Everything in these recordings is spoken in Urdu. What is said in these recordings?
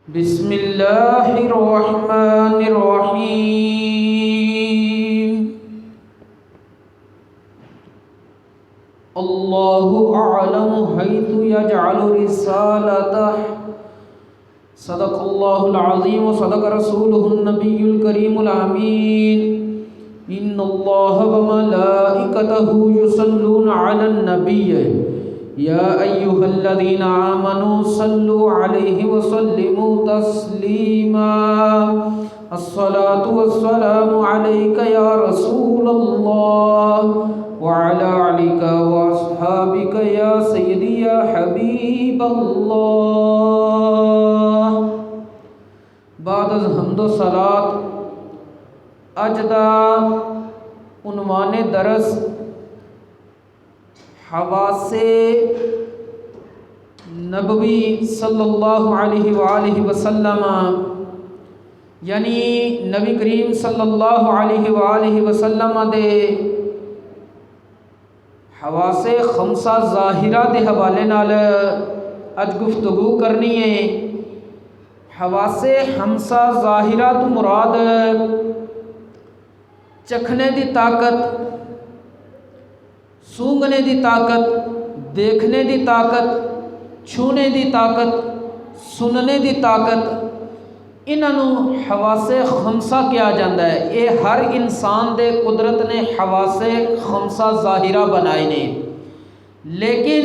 بسم اللہ الرحمن الرحیم اللہ اعلم حیث یجعل رسالتہ صدق اللہ العظیم وصدق رسولہ النبی الکریم الامین ان اللہ وملائکتہ یصلون علی النبی یا ایہا الذین آمنوا صلوا علیہ وسلموا تسلیما الصلاة والسلام علیک یا رسول اللہ وعلی علیک واصحابک یا سیدی یا حبیب اللہ۔ بعد از حمد و صلاة اج دا عنوان درس حواس نبوی صلی اللہ علیہ وآلہ وسلم یعنی نبی کریم صلی اللہ علیہ وآلہ وسلم دے حواس خمسہ ظاہرہ دے حوالے نال اج گفتگو کرنی ہے۔ حواس خمسہ ظاہرہ تو مراد چکھنے دی طاقت، سونگنے دی طاقت، دیکھنے دی طاقت، چھونے دی طاقت، سننے دی طاقت، انہوں حواس خمسہ کیا جاندہ ہے۔ یہ ہر انسان دے قدرت نے حواس خمسہ ظاہرہ بنائے نے، لیکن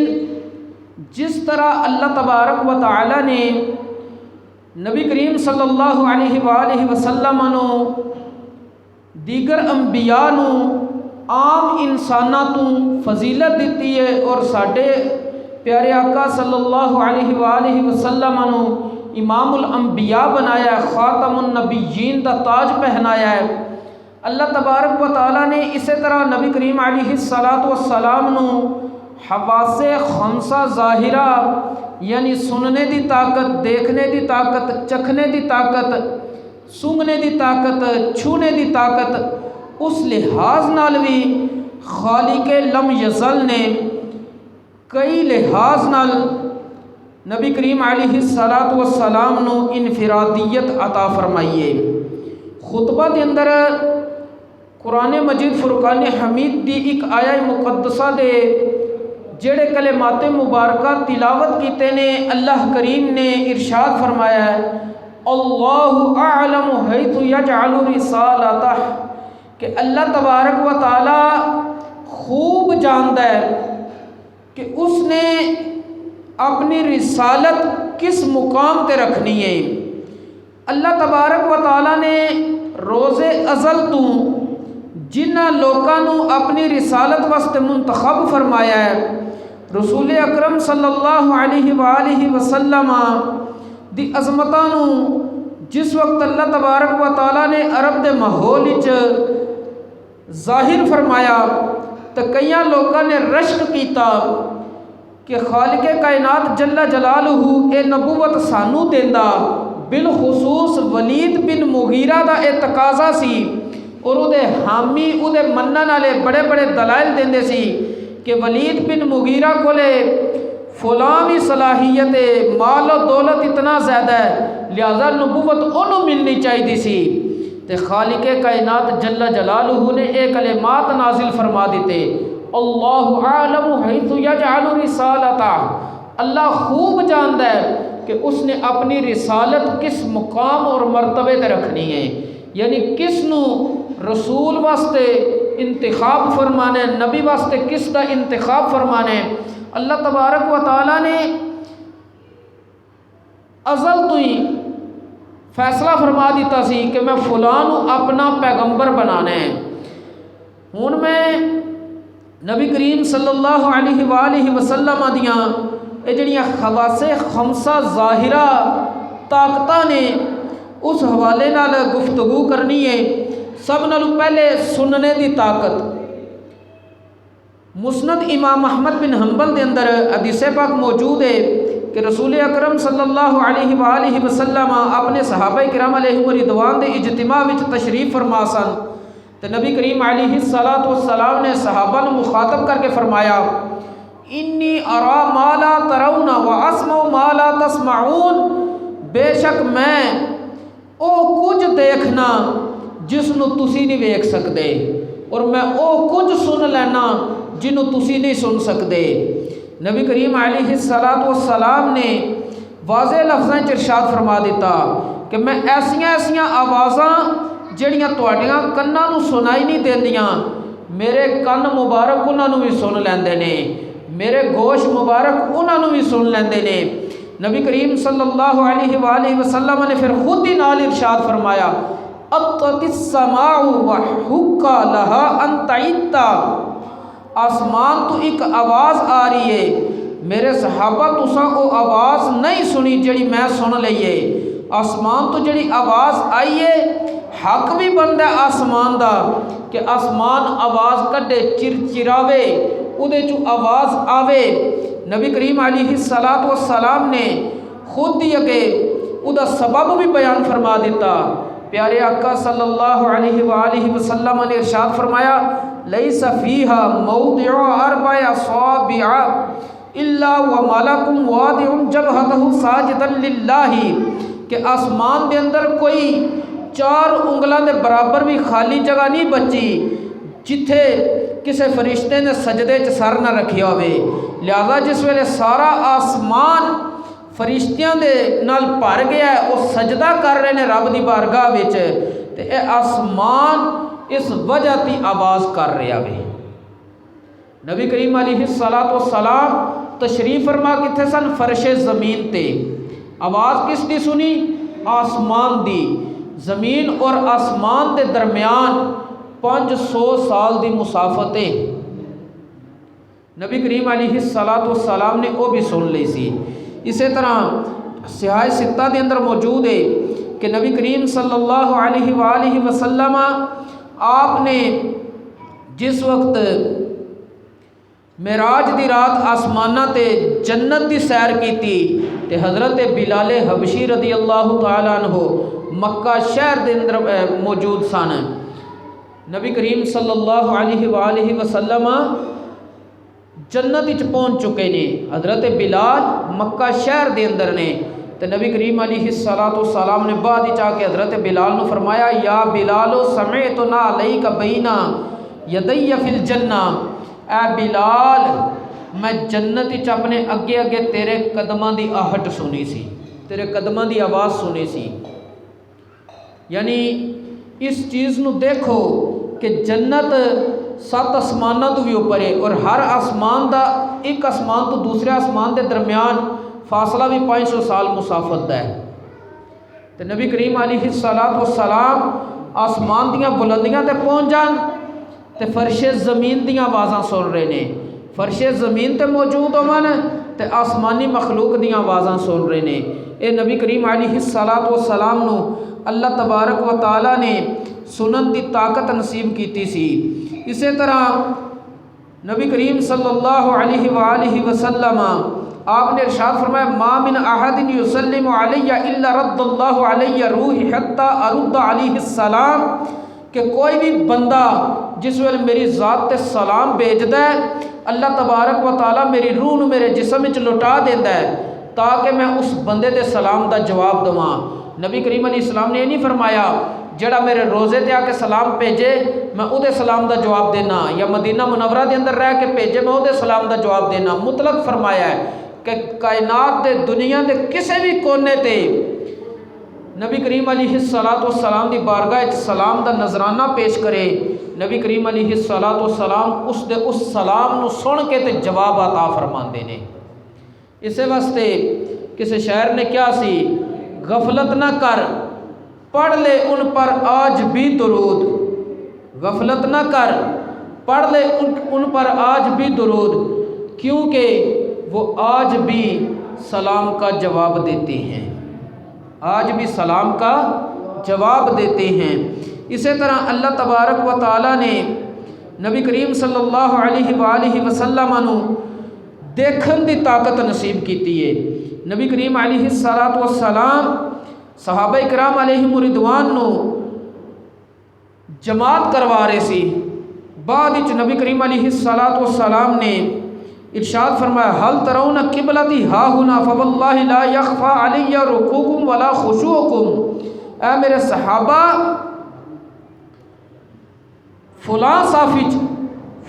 جس طرح اللہ تبارک و تعالی نے نبی کریم صلی اللہ علیہ وآلہ وسلم نو دیگر انبیاء نو عام انساناں تو فضیلت دیتی ہے اور ساڈے پیارے آقا صلی اللہ علیہ وآلہ وسلم نو امام الانبیاء بنایا ہے، خاتم النبیین دا تاج پہنایا ہے۔ اللہ تبارک و تعالی نے اسی طرح نبی کریم علیہ السلام نو حواس خمسہ ظاہرہ یعنی سننے دی طاقت، دیکھنے دی طاقت، چکھنے دی طاقت، سونگنے دی طاقت، چھونے دی طاقت، اس لحاظ نال بھی خالق لم یزل نے کئی لحاظ نال نبی کریم علیہ السلام نو انفرادیت عطا فرمائی ہے۔ خطبہ دے اندر قرآن مجید فرقان حمید دی ایک آیہ مقدسہ دے جڑے کلمات مبارکہ تلاوت کیتے نے اللہ کریم نے ارشاد فرمایا ہے اللہ اعلم حیث یجعل رسالتہ، کہ اللہ تبارک و تعالی خوب جانتا ہے کہ اس نے اپنی رسالت کس مقام تے رکھنی ہے۔ اللہ تبارک و تعالی نے روز ازل تو جنہ لوکاں نو اپنی رسالت واسطے منتخب فرمایا ہے، رسول اکرم صلی اللہ علیہ وآلہ وسلم دی عظمتاں نو جس وقت اللہ تبارک و تعالی نے عرب دے ماحول وچ ظاہر فرمایا تو کئیاں لوگوں نے رشک کیتا کہ خالق کائنات جل جلالہ اے نبوت سانو دیندا، بالخصوص ولید بن مغیرہ دا اے تقاضا سی اور او دے حامی او دے منن والے بڑے بڑے دلائل دیندے سی کہ ولید بن مغیرہ کولے فلاں بھی صلاحیت مال و دولت اتنا زیادہ ہے لہذا نبوت انہوں ملنی چاہیے سی۔ تے خالق کائنات جل جلالہ نے ایک کلمات نازل فرما دیتے اللہ اعلم حیث یجعل رسالتہ، اللہ خوب جانتا ہے کہ اس نے اپنی رسالت کس مقام اور مرتبے تے رکھنی ہے، یعنی کس نو رسول واسطے انتخاب فرمانے، نبی واسطے کس دا انتخاب فرمانے۔ اللہ تبارک و تعالی نے ازل تو ہی فیصلہ فرما دیتا سی کہ میں فلاں اپنا پیغمبر بنانا ہے۔ ہن میں نبی کریم صلی اللہ علیہ وآلہ وسلم دیاں اے جڑیاں خواص خمسہ ظاہرہ طاقتاں نے اس حوالے نال گفتگو کرنی ہے۔ سب نالوں پہلے سننے دی طاقت۔ مسند امام احمد بن حنبل دے اندر حدیث پاک موجود ہے کہ رسول اکرم صلی اللہ علیہ وآلہ وسلم اپنے صحابہ کرام علیہم رضوان دے اجتماع وچ تشریف فرما سن تو نبی کریم علیہ السلام نے صحابہ نو مخاطب کر کے فرمایا انی ارا ما لا ترون واسمع ما لا تسمعون، بے شک میں ਉਹ ਕੁਝ ਦੇਖਣਾ ਜਿਸ ਨੂੰ ਤੁਸੀਂ ਨਹੀਂ ਵੇਖ ਸਕਦੇ, ਔਰ ਮੈਂ ਉਹ ਕੁਝ ਸੁਣ ਲੈਣਾ ਜਿਹਨੂੰ ਤੁਸੀਂ ਨਹੀਂ ਸੁਣ ਸਕਦੇ। نبی کریم علیہ السلام نے واضح لفظاں چ ارشاد فرما دیتا کہ میں ایسیاں آوازاں جڑیاں تواڈیاں کناں نوں سنائی نہیں دیندیاں، میرے کن مبارک انہاں نوں بھی سن لیندے نے، میرے گوش مبارک انہاں نوں بھی سن لیندے نے۔ نبی کریم صلی اللہ علیہ وآلہ وسلم نے پھر خود ہی نال ارشاد فرمایا اطت السماء وحق لها ان تعد، آسمان تو ایک آواز آ رہی ہے، میرے صحابہ تساں او آواز نہیں سنی جڑی میں سن لئیے، آسمان تو جڑی آواز آئی ہے حق بھی بندا ہے آسمان دا کہ آسمان آواز کڈے چرچراوے اودے چوں آواز آوے۔ نبی کریم علیہ السلام نے خود ہی اگے ادا سبب بھی بیان فرما دیتا۔ پیارے آقا صلی اللہ علیہ وآلہ وسلم نے ارشاد فرمایا لیس فیہا موضع اربع اصابع الا وملک واضع جبہتہ ساجدا للہ، کہ آسمان دے اندر کوئی 4 انگلاں دے برابر بھی خالی جگہ نہیں بچی جتھے کسے فرشتے نے سجدے چ سر نہ رکھیا ہوئے۔ لہذا جس ویلے سارا آسمان فرشتیاں دے نال بھر گیا ہے، وہ سجدہ کر رہے نے رب دی بارگاہ وچ، تے اے آسمان اس وجہ تی آواز کر رہا وے۔ نبی کریم علیہ السلام تشریف فرما کتھے سن؟ فرش زمین تے۔ آواز کس دی سنی؟ آسمان دی۔ زمین اور آسمان دے درمیان 500 سال دی مسافت ہے۔ نبی کریم علیہ السلام نے وہ بھی سن لی سی۔ اسی طرح صحاح 6 دے اندر موجود ہے کہ نبی کریم صلی اللہ علیہ وآلہ وسلم آپ نے جس وقت معراج دی رات آسمانہ تے جنت دی سیر کی تھی تے حضرت بلال حبشی رضی اللہ تعالیٰ عنہ مکہ شہر دے اندر موجود سن۔ نبی کریم صلی اللہ علیہ وآلہ وسلم جنت وچ پہنچ چکے نے، حضرت بلال مکہ شہر دے اندر نے، تو نبی کریم علیہ السلام نے بعد وچ آ کے حضرت بلال نو فرمایا یا بلال سمعتنا علیک بینا یدی فی الجنہ، اے بلال میں جنت وچ اپنے اگے اگے تیرے قدماں دی آہٹ سنی سی، تیرے قدماں دی آواز سنی سی۔ یعنی اس چیز نو دیکھو کہ جنت 7 آسمانہ تو بھی اوپر ہے، اور ہر آسمان دا ایک آسمان تو دوسرے آسمان دے درمیان فاصلہ بھی 500 سال مسافت دا ہے۔ تو نبی کریم علیہ السلام آسمان دیاں بلندیاں تے پہنچ جان تے فرش زمین دیاں آوازاں سن رہے نے، فرش زمین تے موجود ہون تے آسمانی مخلوق دیاں آوازاں سن رہے نے۔ اے نبی کریم علیہ السلام نو اللہ تبارک و تعالیٰ نے سنن دی طاقت نصیب کیتی سی۔ اسی طرح نبی کریم صلی اللہ علیہ وآلہ وسلم آپ نے ارشاد فرمایا ما من احد یسلم علی الا رد اللہ علی روحی حتی ارد علیہ السلام، کہ کوئی بھی بندہ جس ویلے میری ذات تے سلام بھیجدا ہے اللہ تبارک و تعالیٰ میری روح نو میرے جسم وچ لٹا دیندا ہے تاکہ میں اس بندے دے سلام دا جواب دواں۔ نبی کریم علیہ السلام نے یہ نہیں فرمایا جڑا میرے روزے تے آ کے سلام بھیجے میں او دے سلام دا جواب دینا، یا مدینہ منورہ دے اندر رہ کے بھیجے میں او دے سلام دا جواب دینا۔ مطلق فرمایا ہے کہ کائنات دے دنیا دے کسی بھی کونے تے نبی کریم علیہ السلام دی بارگاہ وچ سلام دا نذرانہ پیش کرے، نبی کریم علیہ السلام اس دے اس سلام نو سن کے تے جواب عطا فرماندے نے۔ اسے واسطے کسی شاعر نے کیا سی، غفلت نہ کر پڑھ لے ان پر آج بھی درود، غفلت نہ کر پڑھ لے ان پر آج بھی درود، کیونکہ وہ آج بھی سلام کا جواب دیتے ہیں، آج بھی سلام کا جواب دیتے ہیں۔ اسی طرح اللہ تبارک و تعالیٰ نے نبی کریم صلی اللہ علیہ وآلہ وسلم نو دیکھن دی طاقت نصیب کیتی ہے۔ نبی کریم علیہ السلام صحابہ اکرام علیہم رضوان نو جماعت کروا رہے سی، بعد وچ نبی کریم علیہ السلام نے ارشاد فرمایا حل ترون قبلتی ہا ہنا فواللہ لا یخفا علی رکوعکم ولا خشوعکم، اے میرے صحابہ فلاں صافی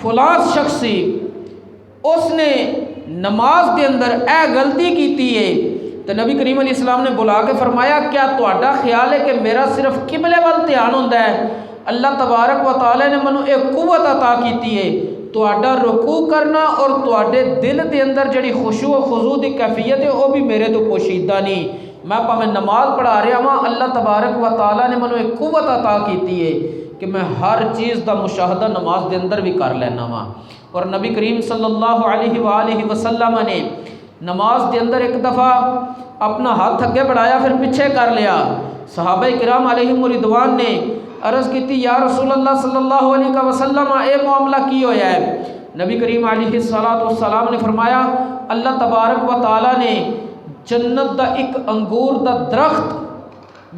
فلاں شخصی اس نے نماز کے اندر اے غلطی کیتی ہے، تو نبی کریم علیہ السلام نے بلا کے فرمایا کیا تہاڈا خیال ہے کہ میرا صرف قبلے وال دھیان ہوندا ہے؟ اللہ تبارک و تعالی نے مینوں ایک قوت عطا کیتی ہے، تہاڈا رکوع کرنا اور تہاڈے دل دے اندر جڑی خشوع و خضوع دی کیفیت ہے وہ بھی میرے تو پوشیدہ نہیں، میں پاویں نماز پڑھا رہا ہاں، اللہ تبارک و تعالی نے مینوں ایک قوت عطا کیتی ہے کہ میں ہر چیز دا مشاہدہ نماز دے اندر بھی کر لینا وا۔ اور نبی کریم صلی اللہ علیہ وآلہ وسلم نے نماز دے اندر ایک دفعہ اپنا ہاتھ اگے بڑھایا پھر پیچھے کر لیا، صحابہ کرام علیہم رضوان نے عرض کی یا رسول اللہ صلی اللہ علیہ وسلم اے معاملہ کی ہویا ہے؟ نبی کریم علیہ السلام نے فرمایا اللہ تبارک و تعالی نے جنت دا ایک انگور دا درخت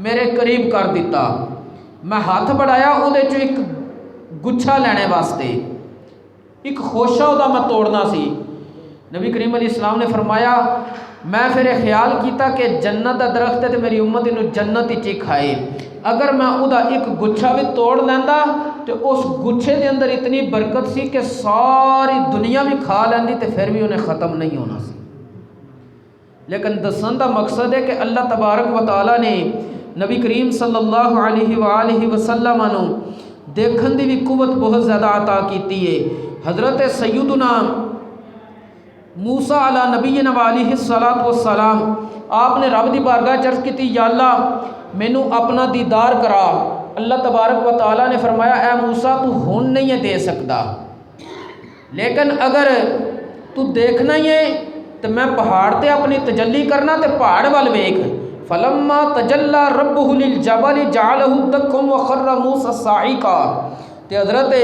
میرے قریب کر دیتا، میں ہاتھ بڑھایا وہ ایک گچھا لینے واسطے، ایک خوشہ دا میں توڑنا سی، نبی کریم علیہ السلام نے فرمایا میں پھر خیال کیتا کہ جنت دا درخت ہے تو میری امت انہوں جنت ہی کھائے، اگر میں وہ ایک گچھا بھی توڑ لینا تو اس گچھے دے اندر اتنی برکت سی کہ ساری دنیا بھی کھا لیندی تو پھر بھی انہیں ختم نہیں ہونا سی۔ لیکن دسن دا مقصد ہے کہ اللہ تبارک و تعالی نے نبی کریم صلی اللہ علیہ وآلہ وسلم نو دیکھن دی بھی قوت بہت زیادہ عطا کیتی ہے۔ حضرت سیدنا موسیٰ علی نبینا علیہ السلام آپ نے رب دی بارگاہ عرض کی یا اللہ مینوں اپنا دیدار کرا، اللہ تبارک و تعالی نے فرمایا اے موسیٰ تو ہون نہیں دے سکتا، لیکن اگر تو دیکھنا ہی ہے تو میں پہاڑ تے اپنی تجلی کرنا تے پہاڑ وال ویکھ، فلما تجلی ربہ للجبل جعلہ دکا وخر موسیٰ صاعقا، تے حضرت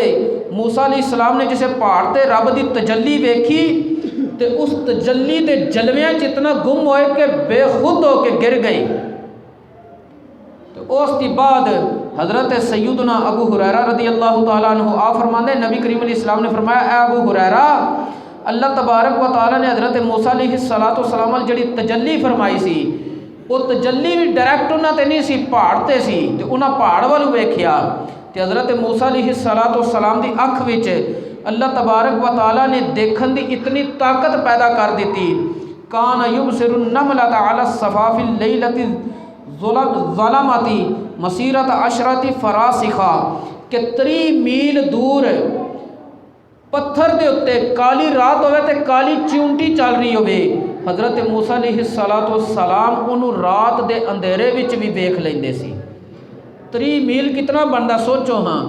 موسیٰ علیہ السلام نے جسے پہاڑ تے رب دی تجلی ویکھی تے اس تجلی دے جلویاں اتنا گم ہوئے کہ بے خود ہو کے گر گئی۔ تو اس کے بعد حضرت سیدنا ابو ہریرہ رضی اللہ تعالیٰ عنہ آپ فرماندے نبی کریم علیہ السلام نے فرمایا اے ابو ہریرہ اللہ تبارک و تعالیٰ نے حضرت موسیٰ علیہ السلام جڑی تجلی فرمائی سی وہ تجلی بھی ڈائریکٹ انہاں تے نہیں سی، پہاڑ تے سی، تے انہاں پہاڑ والوں ویکھیا تے حضرت موسیٰ علیہ السلام دی اکھ وچ اللہ تبارک و تعالیٰ نے دیکھن دی اتنی طاقت پیدا کر دیتی، کان یبصر النملۃ علی الصفاف اللیلۃ ظلمۃ مسیرۃ عشرۃ فراسخہ، کہ 3 میل دور پتھر دے اتے کالی رات ہوئے تے کالی چیونٹی چل رہی ہوئے، حضرت موسیٰ علیہ السلام انہوں رات دے اندھیرے وچ بھی دیکھ لیندے سی۔ 3 میل کتنا بندا سوچو ہاں،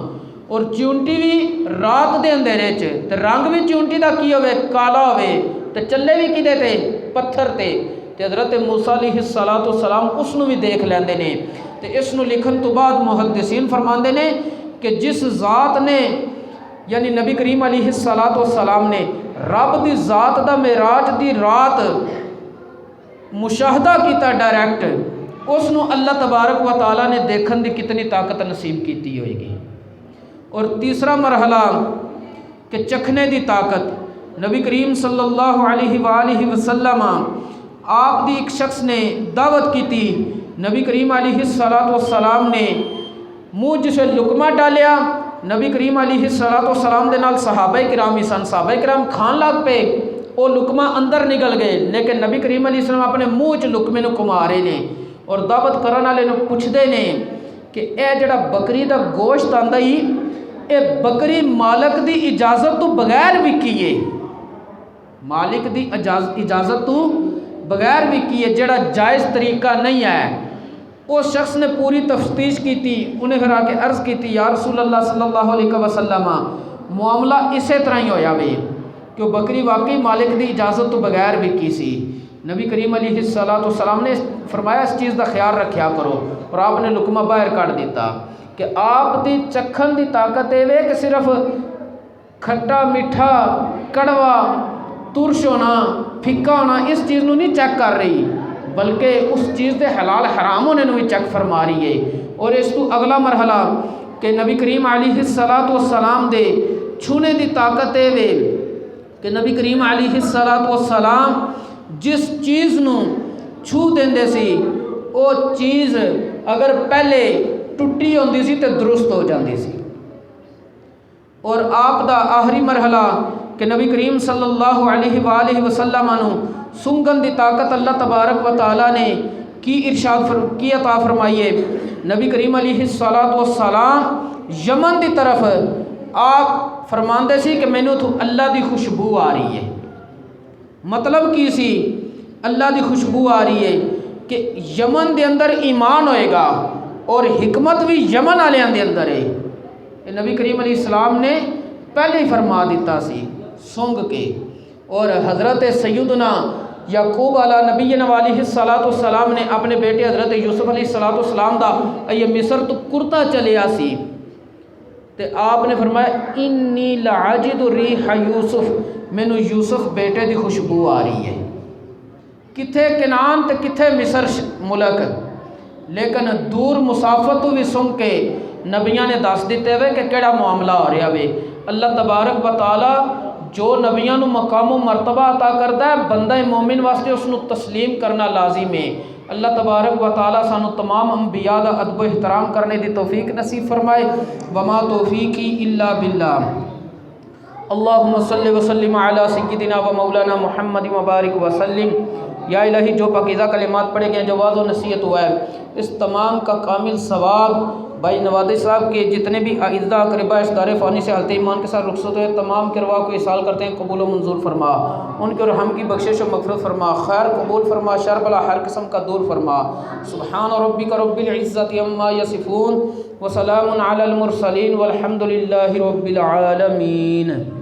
اور چیونٹی بھی رات دے اندھیرے چ، تے رنگ بھی چیونٹی دا کی ہوئے کالا ہوئے، تے چلے بھی کدے تے پتھر تے، تے حضرت موسیٰ علیہ السلام اس نو بھی دیکھ لیندے نے۔ تے اس نو لکھن تو بعد محدثین فرماندے نے کہ جس ذات نے یعنی نبی کریم علیہ السلام نے رب دی ذات دا معراج دی رات مشاہدہ کیتا ڈائریکٹ، اس نو اللہ تبارک و تعالیٰ نے دیکھن دی کتنی طاقت نصیب کیتی ہوئے گی۔ اور تیسرا مرحلہ کہ چکھنے دی طاقت، نبی کریم صلی اللہ علیہ وآلہ وسلم آپ دی ایک شخص نے دعوت کی تھی، نبی کریم علیہ السلام نے منہ جسے لقمہ ڈالیا، نبی کریم علیہ السلام دے نال صحابہ کرام ہی سن، صحابہ کرام کھان لگ پے، وہ لقمہ اندر نکل گئے، لیکن نبی کریم علیہ السلام اپنے منہ چ لقمے نو کما رہے نے، اور دعوت کرن والے نو پوچھدے نے کہ اے جڑا بکری دا گوشت آندا ہی اے بکری مالک دی اجازت تو بغیر وکی ہے، مالک دی اجازت تو بغیر وکی ہے، جڑا جائز طریقہ نہیں ہے۔ اس شخص نے پوری تفتیش کی تھی، انہیں پھر آ کے عرض کی تھی یا رسول اللہ صلی اللہ علیہ وسلم معاملہ اسی طرح ہی ہویا وے کہ وہ بکری واقعی مالک دی اجازت تو بغیر وکی سی۔ نبی کریم علیہ السلام نے فرمایا اس چیز دا خیال رکھیا کرو، اور آپ نے لقمہ باہر کر دیتا کہ آپ دی چکھن دی طاقت اے وے کہ صرف کھٹا میٹھا کڑوا ترش ہونا پھکا ہونا اس چیز نو نہیں چیک کر رہی، بلکہ اس چیز دے حلال حرام ہونے نو بھی چیک فرما رہی ہے۔ اور اس تو اگلا مرحلہ کہ نبی کریم علیہ السلام دے چھونے دی طاقت اے وے کہ نبی کریم علیہ الصلوۃ والسلام جس چیز نو چھو دیندے سی وہ چیز اگر پہلے ٹوٹی ہوندی سی تے درست ہو جاندی سی۔ اور آپ دا آخری مرحلہ کہ نبی کریم صلی اللہ علیہ وآلہ وسلم نو سنگن دی طاقت اللہ تبارک و تعالیٰ نے کی عطا فرمائیے۔ نبی کریم علیہ الصلوۃ والسلام یمن دی طرف آپ فرماندے سی کہ مینوں تو اللہ دی خوشبو آ رہی ہے۔ مطلب کی سی اللہ دی خوشبو آ رہی ہے کہ یمن دے اندر ایمان ہوئے گا اور حکمت بھی یمن والوں دے اندر ہے۔ یہ نبی کریم علیہ السلام نے پہلے ہی فرما دیتا سی سنگ کے۔ اور حضرت سیدنا یعقوب علیہ نبینا علیہ الصلوۃ والسلام نے اپنے بیٹے حضرت یوسف علیہ الصلوۃ والسلام دا یہ مصر تو کرتا چلیا سی تے آپ نے فرمایا انی لعجد ریح یوسف، مینوں یوسف بیٹے دی خوشبو آ رہی ہے۔ کتھے کنان تے کتھے مصر ملک، لیکن دور مسافت بھی سن کے نبیاں نے دس دیتے ہوئے کہ کیڑا معاملہ ہو رہا وے۔ اللہ تبارک و تعالی جو نبیاں نو مقام و مرتبہ عطا کرتا ہے بندہ مومن واسطے اس نو تسلیم کرنا لازم ہے۔ اللہ تبارک و تعالی سانو تمام انبیاء دا ادب و احترام کرنے دی توفیق نصیب فرمائے۔ وما توفیقی الا باللہ۔ اللہم صلی وسلم علی سیدنا و مولانا محمد مبارک وسلم۔ یا الہی جو پاکیزہ کلمات پڑھے گئے جو واعظ و نصیحت ہوا ہے اس تمام کا کامل ثواب بھائی نوادی صاحب کے جتنے بھی اعزا اقربا اس دار فانی سے حالت ایمان کے ساتھ رخصت ہوئے تمام کروا کو اصال کرتے ہیں قبول و منظور فرما، ان کے اور ہم کی بخشش و مغفرت فرما، خیر قبول فرما، شر بلا ہر قسم کا دور فرما۔ سبحان ربک رب العزت عما یصفون وسلام علی المرسلین والحمد للہ رب العالمین۔